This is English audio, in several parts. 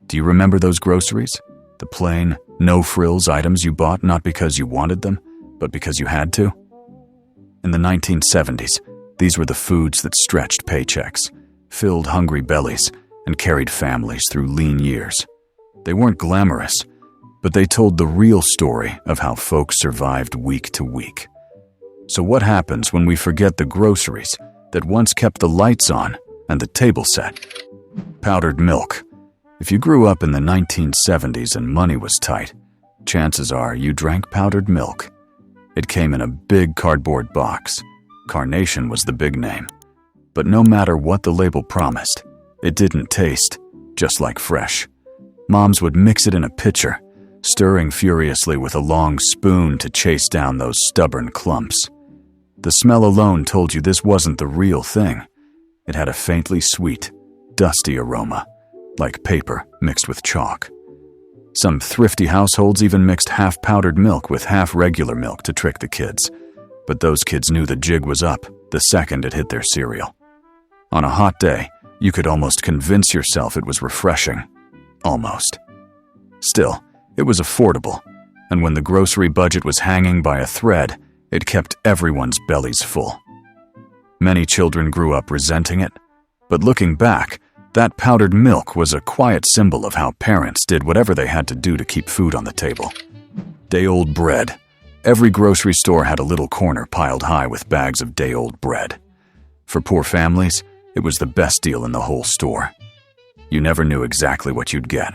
Do you remember those groceries? The plain, no-frills items you bought not because you wanted them, but because you had to? In the 1970s, these were the foods that stretched paychecks, filled hungry bellies, and carried families through lean years. They weren't glamorous, but they told the real story of how folks survived week to week. So what happens when we forget the groceries that once kept the lights on and the table set? Powdered milk. If you grew up in the 1970s and money was tight, chances are you drank powdered milk. It came in a big cardboard box. Carnation was the big name. But no matter what the label promised, it didn't taste just like fresh. Moms would mix it in a pitcher, stirring furiously with a long spoon to chase down those stubborn clumps. The smell alone told you this wasn't the real thing. It had a faintly sweet, dusty aroma, like paper mixed with chalk. Some thrifty households even mixed half powdered milk with half regular milk to trick the kids. But those kids knew the jig was up the second it hit their cereal. On a hot day, you could almost convince yourself it was refreshing. Almost. Still, it was affordable, and when the grocery budget was hanging by a thread, it kept everyone's bellies full. Many children grew up resenting it, but looking back, that powdered milk was a quiet symbol of how parents did whatever they had to do to keep food on the table. Day-old bread. Every grocery store had a little corner piled high with bags of day-old bread. For poor families, it was the best deal in the whole store. You never knew exactly what you'd get.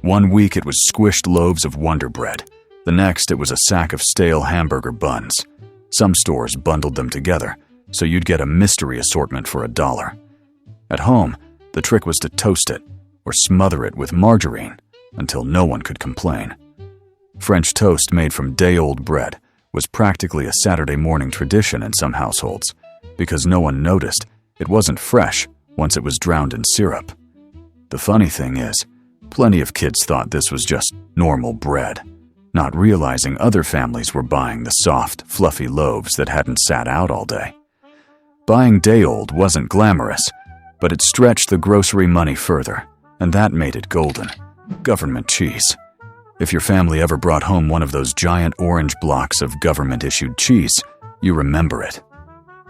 One week it was squished loaves of Wonder Bread. The next it was a sack of stale hamburger buns. Some stores bundled them together, so you'd get a mystery assortment for $1. At home, the trick was to toast it or smother it with margarine until no one could complain. French toast made from day-old bread was practically a Saturday morning tradition in some households because no one noticed it wasn't fresh once it was drowned in syrup. The funny thing is, plenty of kids thought this was just normal bread, not realizing other families were buying the soft, fluffy loaves that hadn't sat out all day. Buying day-old wasn't glamorous, but it stretched the grocery money further, and that made it golden. Government cheese. If your family ever brought home one of those giant orange blocks of government-issued cheese, you remember it.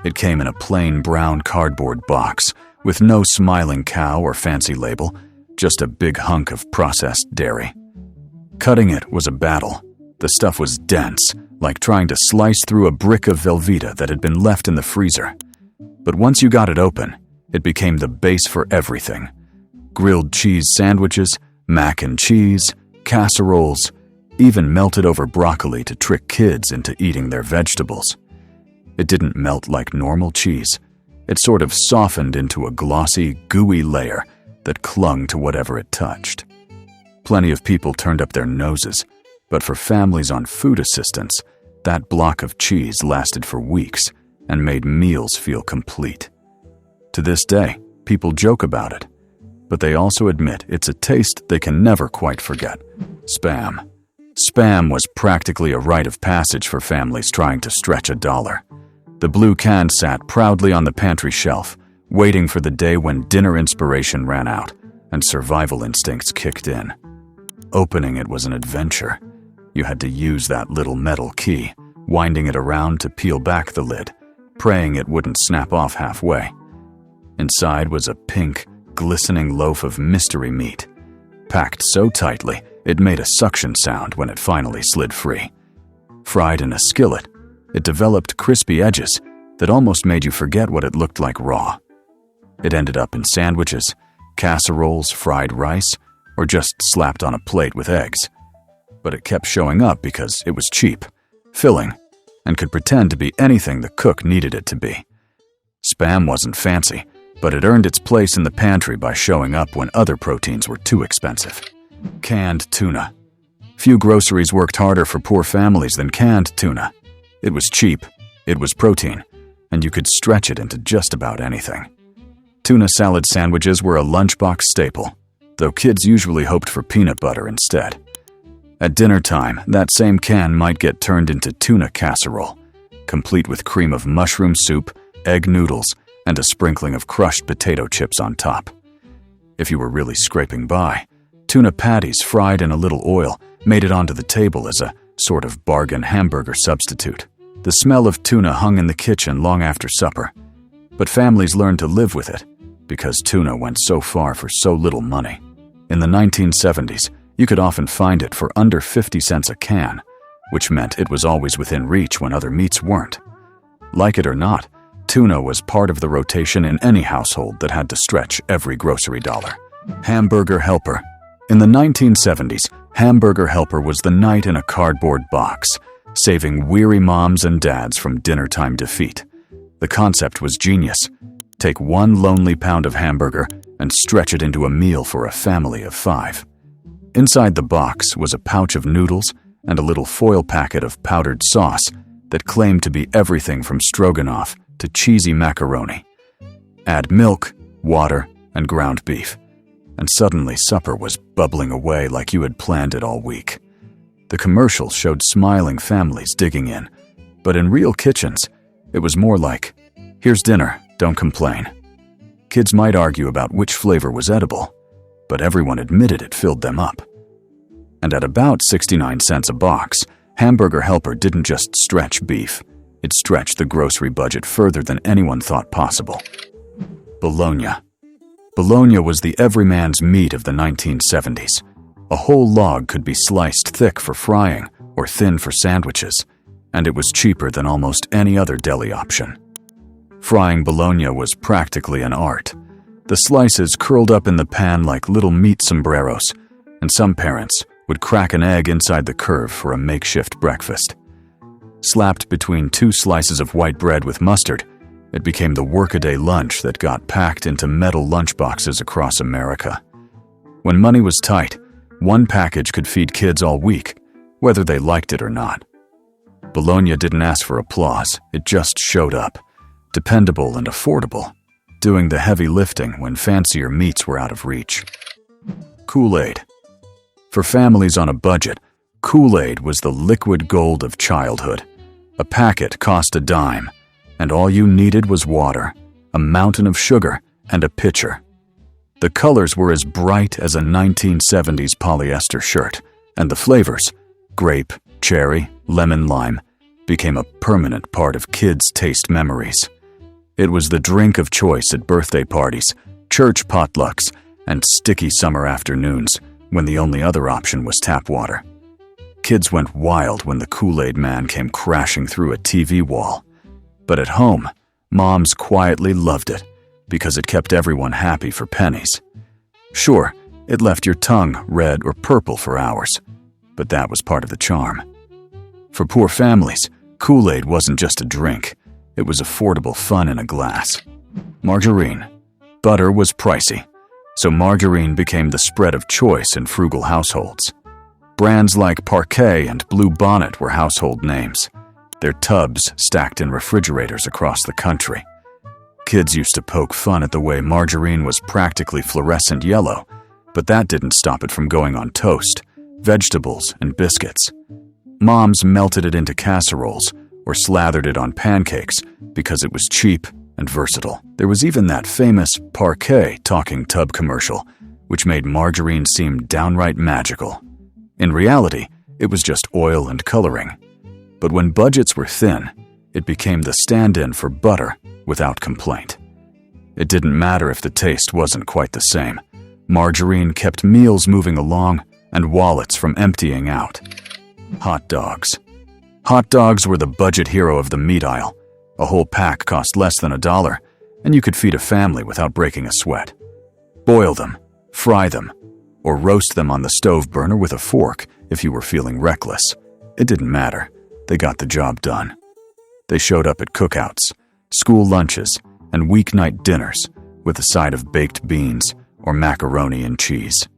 It came in a plain brown cardboard box with no smiling cow or fancy label, just a big hunk of processed dairy. Cutting it was a battle. The stuff was dense, like trying to slice through a brick of Velveeta that had been left in the freezer. But once you got it open, it became the base for everything. Grilled cheese sandwiches, mac and cheese, casseroles, even melted over broccoli to trick kids into eating their vegetables. It didn't melt like normal cheese. It sort of softened into a glossy, gooey layer that clung to whatever it touched. Plenty of people turned up their noses, but for families on food assistance, that block of cheese lasted for weeks and made meals feel complete. To this day, people joke about it, but they also admit it's a taste they can never quite forget. Spam. Spam was practically a rite of passage for families trying to stretch $1. The blue can sat proudly on the pantry shelf, waiting for the day when dinner inspiration ran out and survival instincts kicked in. Opening it was an adventure. You had to use that little metal key, winding it around to peel back the lid, praying it wouldn't snap off halfway. Inside was a pink, glistening loaf of mystery meat, packed so tightly it made a suction sound when it finally slid free. Fried in a skillet, it developed crispy edges that almost made you forget what it looked like raw. It ended up in sandwiches, casseroles, fried rice, or just slapped on a plate with eggs. But it kept showing up because it was cheap, filling, and could pretend to be anything the cook needed it to be. Spam wasn't fancy, but it earned its place in the pantry by showing up when other proteins were too expensive. Canned tuna. Few groceries worked harder for poor families than canned tuna. It was cheap, it was protein, and you could stretch it into just about anything. Tuna salad sandwiches were a lunchbox staple, though kids usually hoped for peanut butter instead. At dinner time, that same can might get turned into tuna casserole, complete with cream of mushroom soup, egg noodles, and a sprinkling of crushed potato chips on top. If you were really scraping by, Tuna patties fried in a little oil made it onto the table as a sort of bargain hamburger substitute. The smell of tuna hung in the kitchen long after supper, but families learned to live with it because tuna went so far for so little money. In the 1970s, you could often find it for under 50 cents a can, which meant it was always within reach when other meats weren't. Like it or not, tuna was part of the rotation in any household that had to stretch every grocery dollar. Hamburger Helper. In the 1970s, Hamburger Helper was the knight in a cardboard box, saving weary moms and dads from dinner-time defeat. The concept was genius. Take one lonely pound of hamburger and stretch it into a meal for a family of 5. Inside the box was a pouch of noodles and a little foil packet of powdered sauce that claimed to be everything from stroganoff to cheesy macaroni. Add milk, water, and ground beef, and suddenly supper was bubbling away like you had planned it all week. The commercials showed smiling families digging in, but in real kitchens, it was more like, "Here's dinner, don't complain." Kids might argue about which flavor was edible, but everyone admitted it filled them up. And at about 69 cents a box, Hamburger Helper didn't just stretch beef, it stretched the grocery budget further than anyone thought possible. Bologna. Bologna was the everyman's meat of the 1970s. A whole log could be sliced thick for frying or thin for sandwiches, and it was cheaper than almost any other deli option. Frying bologna was practically an art. The slices curled up in the pan like little meat sombreros, and some parents would crack an egg inside the curve for a makeshift breakfast. Slapped between 2 slices of white bread with mustard, it became the workaday lunch that got packed into metal lunchboxes across America. When money was tight, one package could feed kids all week, whether they liked it or not. Bologna didn't ask for applause, it just showed up, dependable and affordable, doing the heavy lifting when fancier meats were out of reach. Kool-Aid. For families on a budget, Kool-Aid was the liquid gold of childhood. A packet cost a dime, and all you needed was water, a mountain of sugar, and a pitcher. The colors were as bright as a 1970s polyester shirt, and the flavors, grape, cherry, lemon, lime, became a permanent part of kids' taste memories. It was the drink of choice at birthday parties, church potlucks, and sticky summer afternoons when the only other option was tap water. Kids went wild when the Kool-Aid man came crashing through a TV wall. But at home, moms quietly loved it because it kept everyone happy for pennies. Sure, it left your tongue red or purple for hours, but that was part of the charm. For poor families, Kool-Aid wasn't just a drink. It was affordable fun in a glass. Margarine. Butter was pricey, so margarine became the spread of choice in frugal households. Brands like Parquet and Blue Bonnet were household names, their tubs stacked in refrigerators across the country. Kids used to poke fun at the way margarine was practically fluorescent yellow, but that didn't stop it from going on toast, vegetables, and biscuits. Moms melted it into casseroles or slathered it on pancakes because it was cheap and versatile. There was even that famous Parquet talking tub commercial, which made margarine seem downright magical. In reality, it was just oil and coloring. But when budgets were thin, it became the stand-in for butter without complaint. It didn't matter if the taste wasn't quite the same. Margarine kept meals moving along and wallets from emptying out. Hot dogs. Hot dogs were the budget hero of the meat aisle. A whole pack cost less than $1, and you could feed a family without breaking a sweat. Boil them, fry them, or roast them on the stove burner with a fork if you were feeling reckless. It didn't matter. They got the job done. They showed up at cookouts, school lunches, and weeknight dinners with a side of baked beans or macaroni and cheese.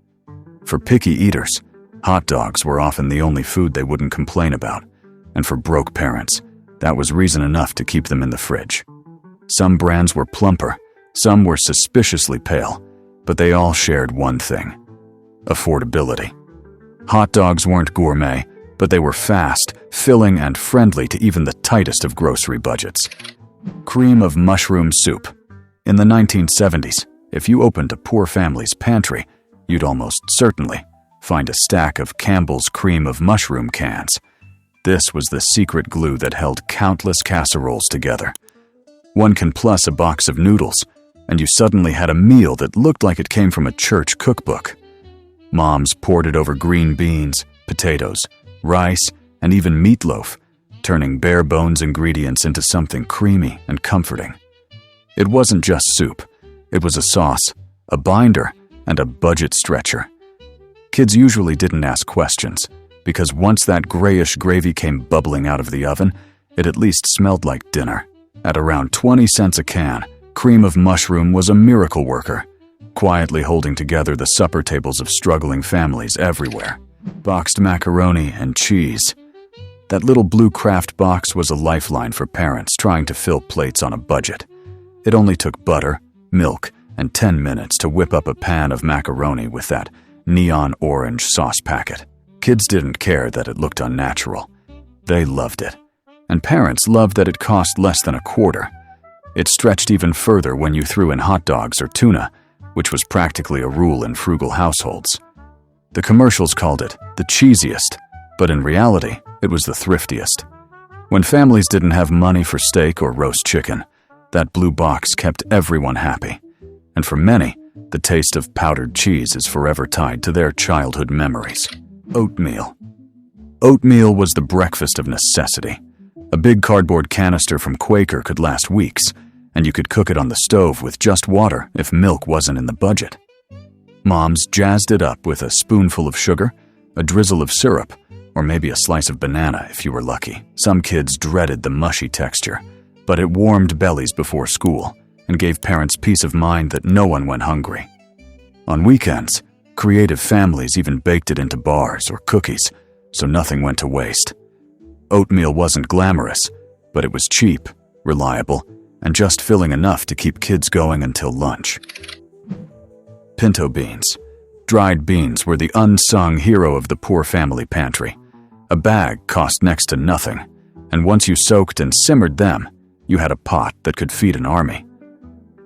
For picky eaters, hot dogs were often the only food they wouldn't complain about, and for broke parents, that was reason enough to keep them in the fridge. Some brands were plumper, some were suspiciously pale, but they all shared one thing: affordability. Hot dogs weren't gourmet, but they were fast, filling, and friendly to even the tightest of grocery budgets. Cream of mushroom soup. In the 1970s, if you opened a poor family's pantry, you'd almost certainly find a stack of Campbell's cream of mushroom cans. This was the secret glue that held countless casseroles together. One can plus a box of noodles, and you suddenly had a meal that looked like it came from a church cookbook. Moms poured it over green beans, potatoes, rice, and even meatloaf, turning bare-bones ingredients into something creamy and comforting. It wasn't just soup. It was a sauce, a binder, and a budget stretcher. Kids usually didn't ask questions, because once that grayish gravy came bubbling out of the oven, it at least smelled like dinner. At around 20 cents a can, cream of mushroom was a miracle worker, quietly holding together the supper tables of struggling families everywhere. Boxed macaroni and cheese. That little blue Kraft box was a lifeline for parents trying to fill plates on a budget. It only took butter, milk, and 10 minutes to whip up a pan of macaroni with that neon orange sauce packet. Kids didn't care that it looked unnatural. They loved it. And parents loved that it cost less than a quarter. It stretched even further when you threw in hot dogs or tuna, which was practically a rule in frugal households. The commercials called it the cheesiest, but in reality, it was the thriftiest. When families didn't have money for steak or roast chicken, that blue box kept everyone happy. And for many, the taste of powdered cheese is forever tied to their childhood memories. Oatmeal. Oatmeal was the breakfast of necessity. A big cardboard canister from Quaker could last weeks, and you could cook it on the stove with just water if milk wasn't in the budget. Moms jazzed it up with a spoonful of sugar, a drizzle of syrup, or maybe a slice of banana if you were lucky. Some kids dreaded the mushy texture, but it warmed bellies before school and gave parents peace of mind that no one went hungry. On weekends, creative families even baked it into bars or cookies, so nothing went to waste. Oatmeal wasn't glamorous, but it was cheap, reliable, and just filling enough to keep kids going until lunch. Pinto beans. Dried beans were the unsung hero of the poor family pantry. A bag cost next to nothing, and once you soaked and simmered them, you had a pot that could feed an army.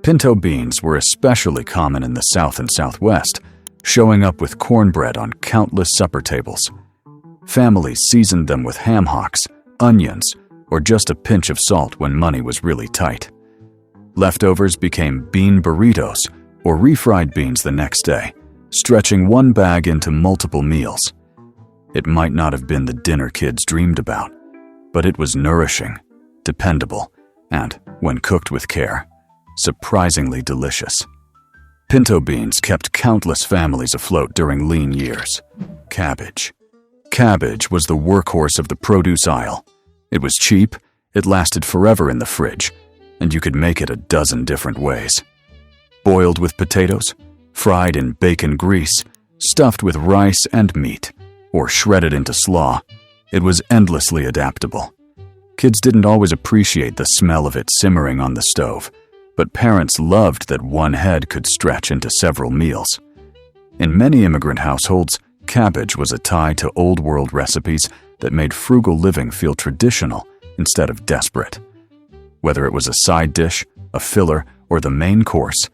Pinto beans were especially common in the South and Southwest, showing up with cornbread on countless supper tables. Families seasoned them with ham hocks, onions, or just a pinch of salt when money was really tight. Leftovers became bean burritos or refried beans the next day, stretching one bag into multiple meals. It might not have been the dinner kids dreamed about, but it was nourishing, dependable, and, when cooked with care, surprisingly delicious. Pinto beans kept countless families afloat during lean years. Cabbage. Cabbage was the workhorse of the produce aisle. It was cheap, it lasted forever in the fridge, and you could make it a dozen different ways. Boiled with potatoes, fried in bacon grease, stuffed with rice and meat, or shredded into slaw, it was endlessly adaptable. Kids didn't always appreciate the smell of it simmering on the stove, but parents loved that one head could stretch into several meals. In many immigrant households, cabbage was a tie to old-world recipes that made frugal living feel traditional instead of desperate. Whether it was a side dish, a filler, or the main course,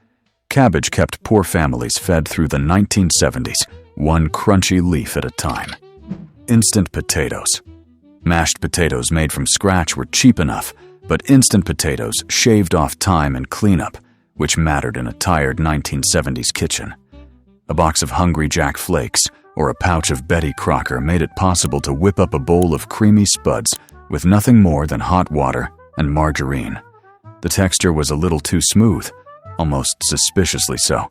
cabbage kept poor families fed through the 1970s, one crunchy leaf at a time. Instant potatoes. Mashed potatoes made from scratch were cheap enough, but instant potatoes shaved off time and cleanup, which mattered in a tired 1970s kitchen. A box of Hungry Jack flakes or a pouch of Betty Crocker made it possible to whip up a bowl of creamy spuds with nothing more than hot water and margarine. The texture was a little too smooth, almost suspiciously so,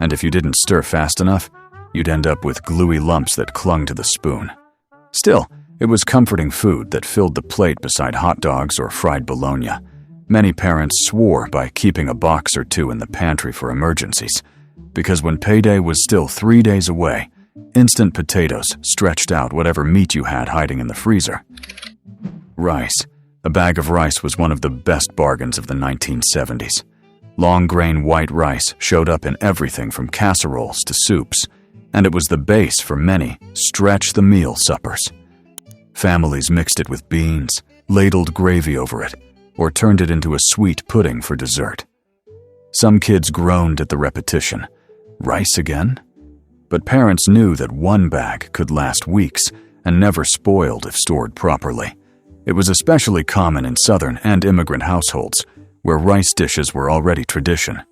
and if you didn't stir fast enough, you'd end up with gluey lumps that clung to the spoon. Still, it was comforting food that filled the plate beside hot dogs or fried Bologna. Many parents swore by keeping a box or two in the pantry for emergencies, because when payday was still 3 days away, instant potatoes stretched out whatever meat you had hiding in the freezer. Rice. A bag of rice was one of the best bargains of the 1970s. Long-grain white rice showed up in everything from casseroles to soups, and it was the base for many stretch-the-meal suppers. Families mixed it with beans, ladled gravy over it, or turned it into a sweet pudding for dessert. Some kids groaned at the repetition. Rice again? But parents knew that one bag could last weeks and never spoiled if stored properly. It was especially common in Southern and immigrant households, where rice dishes were already tradition.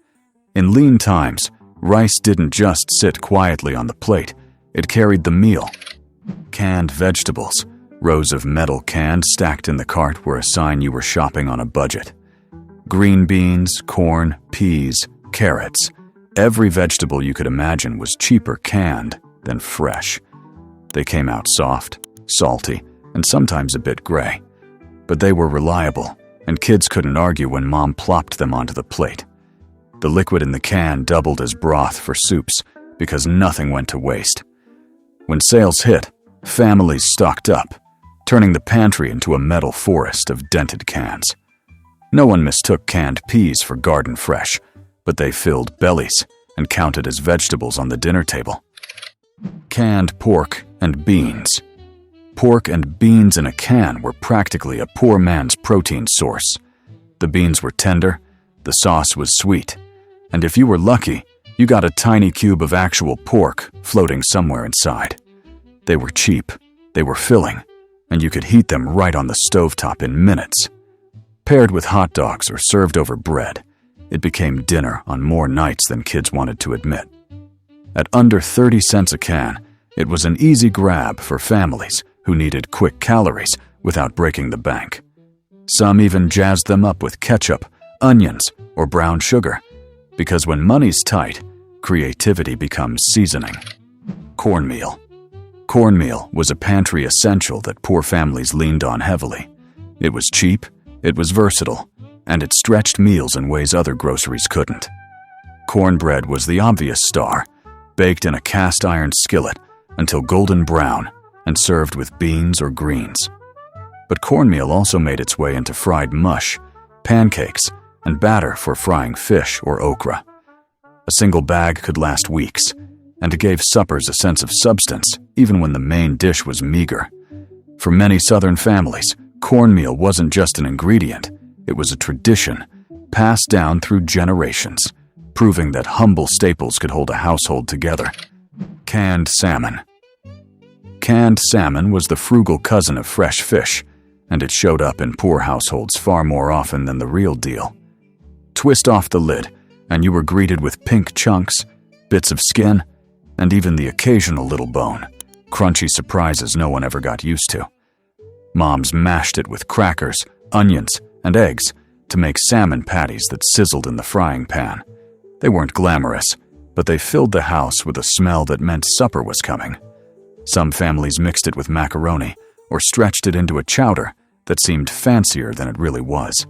In lean times, rice didn't just sit quietly on the plate, it carried the meal. Canned vegetables, rows of metal cans stacked in the cart were a sign you were shopping on a budget. Green beans, corn, peas, carrots, every vegetable you could imagine was cheaper canned than fresh. They came out soft, salty, and sometimes a bit gray. But they were reliable, and kids couldn't argue when Mom plopped them onto the plate. The liquid in the can doubled as broth for soups because nothing went to waste. When sales hit, families stocked up, turning the pantry into a metal forest of dented cans. No one mistook canned peas for garden fresh, but they filled bellies and counted as vegetables on the dinner table. Canned pork and beans. Pork and beans in a can were practically a poor man's protein source. The beans were tender, the sauce was sweet, and if you were lucky, you got a tiny cube of actual pork floating somewhere inside. They were cheap, they were filling, and you could heat them right on the stovetop in minutes. Paired with hot dogs or served over bread, it became dinner on more nights than kids wanted to admit. At under 30 cents a can, it was an easy grab for families who needed quick calories without breaking the bank. Some even jazzed them up with ketchup, onions, or brown sugar, because when money's tight, creativity becomes seasoning. Cornmeal. Cornmeal was a pantry essential that poor families leaned on heavily. It was cheap, it was versatile, and it stretched meals in ways other groceries couldn't. Cornbread was the obvious star, baked in a cast iron skillet until golden brown and served with beans or greens. But cornmeal also made its way into fried mush, pancakes, and batter for frying fish or okra. A single bag could last weeks, and it gave suppers a sense of substance even when the main dish was meager. For many Southern families, cornmeal wasn't just an ingredient, it was a tradition, passed down through generations, proving that humble staples could hold a household together. Canned salmon. Canned salmon was the frugal cousin of fresh fish, and it showed up in poor households far more often than the real deal. Twist off the lid, and you were greeted with pink chunks, bits of skin, and even the occasional little bone, crunchy surprises no one ever got used to. Moms mashed it with crackers, onions, and eggs to make salmon patties that sizzled in the frying pan. They weren't glamorous, but they filled the house with a smell that meant supper was coming. Some families mixed it with macaroni or stretched it into a chowder that seemed fancier than it really was.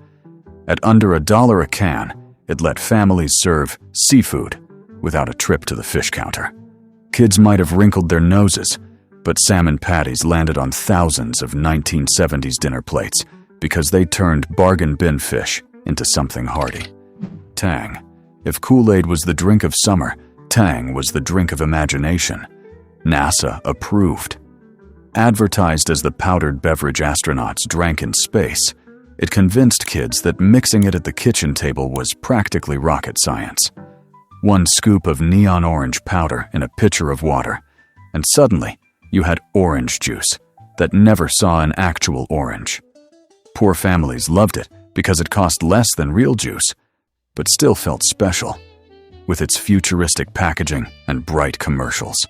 At under $1 a can, it let families serve seafood without a trip to the fish counter. Kids might have wrinkled their noses, but salmon patties landed on thousands of 1970s dinner plates because they turned bargain bin fish into something hearty. Tang. If Kool-Aid was the drink of summer, Tang was the drink of imagination. NASA approved. Advertised as the powdered beverage astronauts drank in space, it convinced kids that mixing it at the kitchen table was practically rocket science. One scoop of neon orange powder in a pitcher of water, and suddenly you had orange juice that never saw an actual orange. Poor families loved it because it cost less than real juice, but still felt special, with its futuristic packaging and bright commercials.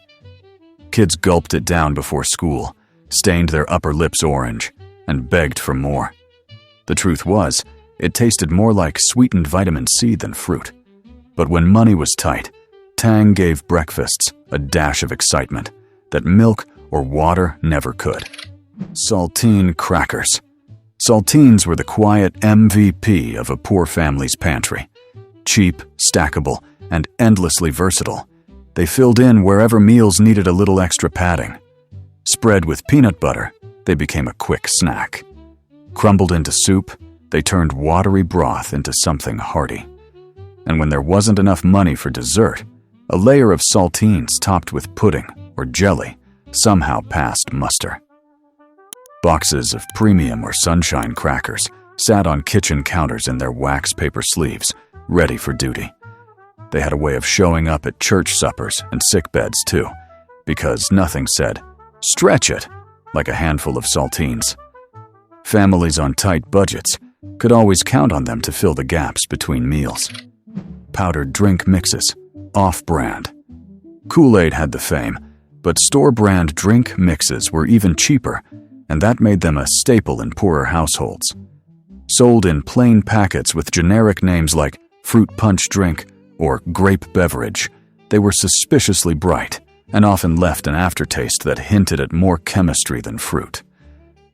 Kids gulped it down before school, stained their upper lips orange, and begged for more. The truth was, it tasted more like sweetened vitamin C than fruit. But when money was tight, Tang gave breakfasts a dash of excitement that milk or water never could. Saltine crackers. Saltines were the quiet MVP of a poor family's pantry. Cheap, stackable, and endlessly versatile, they filled in wherever meals needed a little extra padding. Spread with peanut butter, they became a quick snack. Crumbled into soup, they turned watery broth into something hearty. And when there wasn't enough money for dessert, a layer of saltines topped with pudding or jelly somehow passed muster. Boxes of premium or sunshine crackers sat on kitchen counters in their wax paper sleeves, ready for duty. They had a way of showing up at church suppers and sickbeds too, because nothing said, "Stretch it," like a handful of saltines. Families on tight budgets could always count on them to fill the gaps between meals. Powdered drink mixes, off-brand. Kool-Aid had the fame, but store-brand drink mixes were even cheaper, and that made them a staple in poorer households. Sold in plain packets with generic names like fruit punch drink or grape beverage, they were suspiciously bright and often left an aftertaste that hinted at more chemistry than fruit.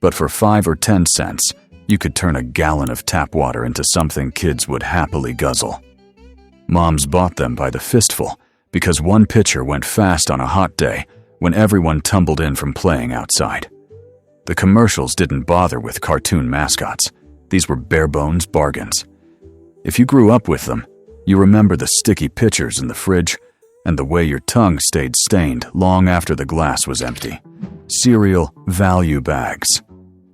But for 5 or 10 cents, you could turn a gallon of tap water into something kids would happily guzzle. Moms bought them by the fistful because one pitcher went fast on a hot day when everyone tumbled in from playing outside. The commercials didn't bother with cartoon mascots. These were bare-bones bargains. If you grew up with them, you remember the sticky pitchers in the fridge and the way your tongue stayed stained long after the glass was empty. Cereal value bags.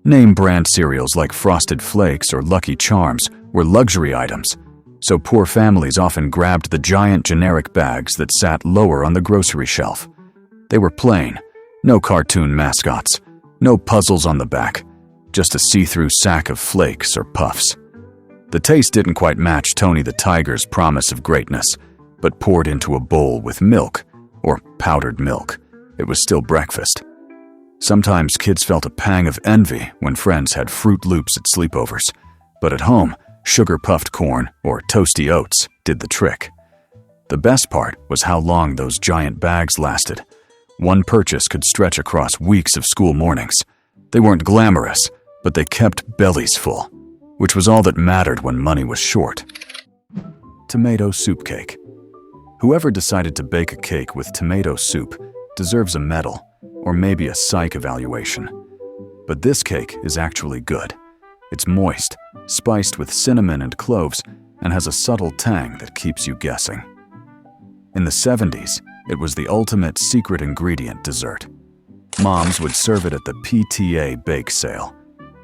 Name-brand cereals like Frosted Flakes or Lucky Charms were luxury items, so poor families often grabbed the giant generic bags that sat lower on the grocery shelf. They were plain, no cartoon mascots, no puzzles on the back, just a see-through sack of flakes or puffs. The taste didn't quite match Tony the Tiger's promise of greatness, but poured into a bowl with milk, or powdered milk, it was still breakfast. Sometimes kids felt a pang of envy when friends had Fruit Loops at sleepovers, but at home, sugar-puffed corn or toasty oats did the trick. The best part was how long those giant bags lasted. One purchase could stretch across weeks of school mornings. They weren't glamorous, but they kept bellies full, which was all that mattered when money was short. Tomato soup cake. Whoever decided to bake a cake with tomato soup deserves a medal, or maybe a psych evaluation. But this cake is actually good. It's moist, spiced with cinnamon and cloves, and has a subtle tang that keeps you guessing. In the 70s, it was the ultimate secret ingredient dessert. Moms would serve it at the PTA bake sale,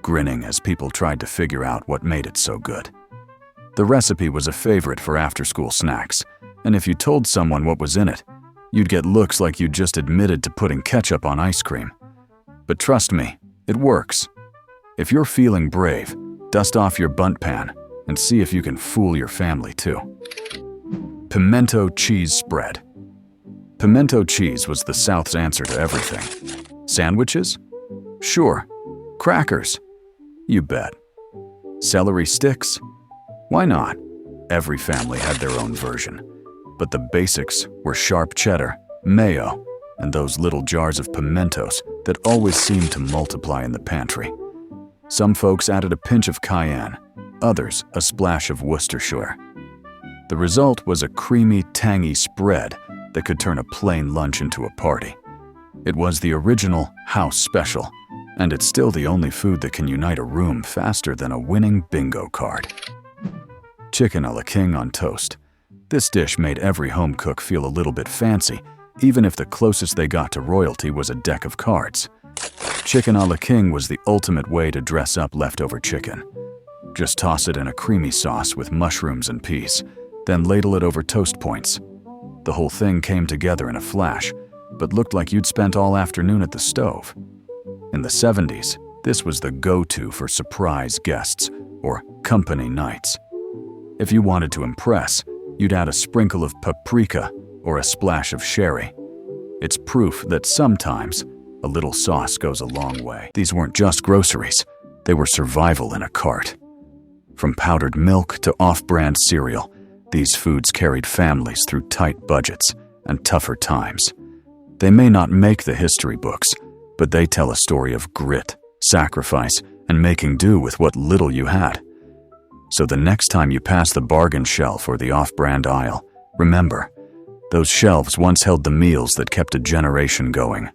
grinning as people tried to figure out what made it so good. The recipe was a favorite for after-school snacks, and if you told someone what was in it, you'd get looks like you'd just admitted to putting ketchup on ice cream. But trust me, it works. If you're feeling brave, dust off your bundt pan and see if you can fool your family too. Pimento cheese spread. Pimento cheese was the South's answer to everything. Sandwiches? Sure. Crackers? You bet. Celery sticks? Why not? Every family had their own version. But the basics were sharp cheddar, mayo, and those little jars of pimentos that always seemed to multiply in the pantry. Some folks added a pinch of cayenne, others a splash of Worcestershire. The result was a creamy, tangy spread that could turn a plain lunch into a party. It was the original house special, and it's still the only food that can unite a room faster than a winning bingo card. Chicken a la king on toast. This dish made every home cook feel a little bit fancy, even if the closest they got to royalty was a deck of cards. Chicken a la king was the ultimate way to dress up leftover chicken. Just toss it in a creamy sauce with mushrooms and peas, then ladle it over toast points. The whole thing came together in a flash, but looked like you'd spent all afternoon at the stove. In the 70s, this was the go-to for surprise guests or company nights. If you wanted to impress, you'd add a sprinkle of paprika or a splash of sherry. It's proof that sometimes a little sauce goes a long way. These weren't just groceries, they were survival in a cart. From powdered milk to off-brand cereal, these foods carried families through tight budgets and tougher times. They may not make the history books, but they tell a story of grit, sacrifice, and making do with what little you had. So the next time you pass the bargain shelf or the off-brand aisle, remember, those shelves once held the meals that kept a generation going.